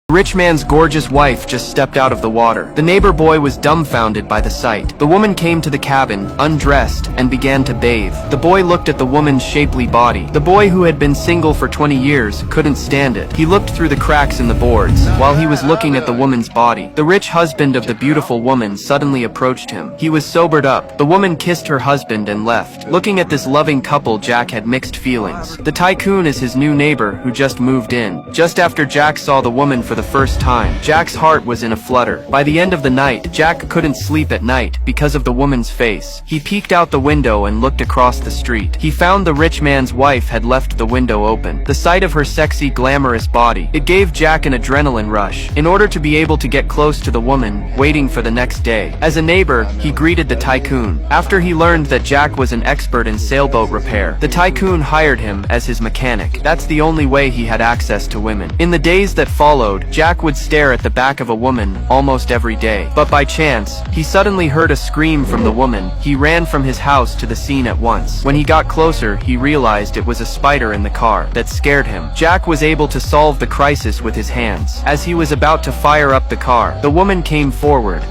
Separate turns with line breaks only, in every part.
The rich man's gorgeous wife just stepped out of the water. The neighbor boy was dumbfounded by the sight. The woman came to the cabin, undressed, and began to bathe. The boy looked at the woman's shapely body. The boy, who had been single for 20 years, couldn't stand it. He looked through the cracks in the boards. While he was looking at the woman's body, the rich husband of the beautiful woman suddenly approached him. He was sobered up. The woman kissed her husband and left. Looking at this loving couple, Jack had mixed feelings. The tycoon is his new neighbor who just moved in. Just after Jack saw the woman for the first time, Jack's heart was in a flutter. By the end of the night, Jack couldn't sleep at night because of the woman's face. He peeked out the window and looked across the street. He found the rich man's wife had left the window open. The sight of her sexy, glamorous body, it gave Jack an adrenaline rush. In order to be able to get close to the woman, waiting for the next day. As a neighbor, he greeted the tycoon. After he learned that Jack was an expert in sailboat repair, the tycoon hired him as his mechanic. That's the only way he had access to women. In the days that followed, Jack would stare at the back of a woman almost every day. But by chance, he suddenly heard a scream from the woman. He ran from his house to the scene at once. When he got closer, he realized it was a spider in the car. That scared him. Jack was able to solve the crisis with his hands. As he was about to fire up the car, the woman came forward.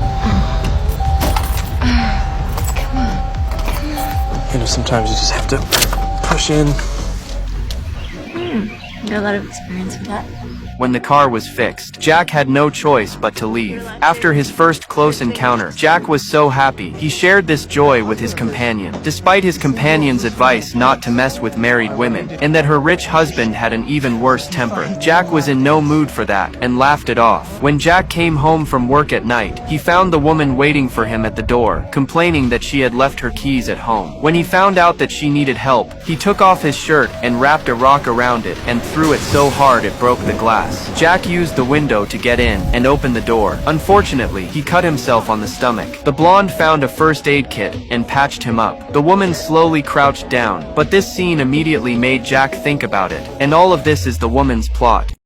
You know, sometimes you just have to push in.
You got a lot of experience with that.
When the car was fixed, Jack had no choice but to leave. After his first close encounter, Jack was so happy. He shared this joy with his companion. Despite his companion's advice not to mess with married women, and that her rich husband had an even worse temper, Jack was in no mood for that, and laughed it off. When Jack came home from work at night, he found the woman waiting for him at the door, complaining that she had left her keys at home. When he found out that she needed help, he took off his shirt and wrapped a rock around it and threw it so hard it broke the glass. Jack used the window to get in and open the door. Unfortunately, he cut himself on the stomach. The blonde found a first aid kit and patched him up. The woman slowly crouched down, but this scene immediately made Jack think about it. And all of this is the woman's plot.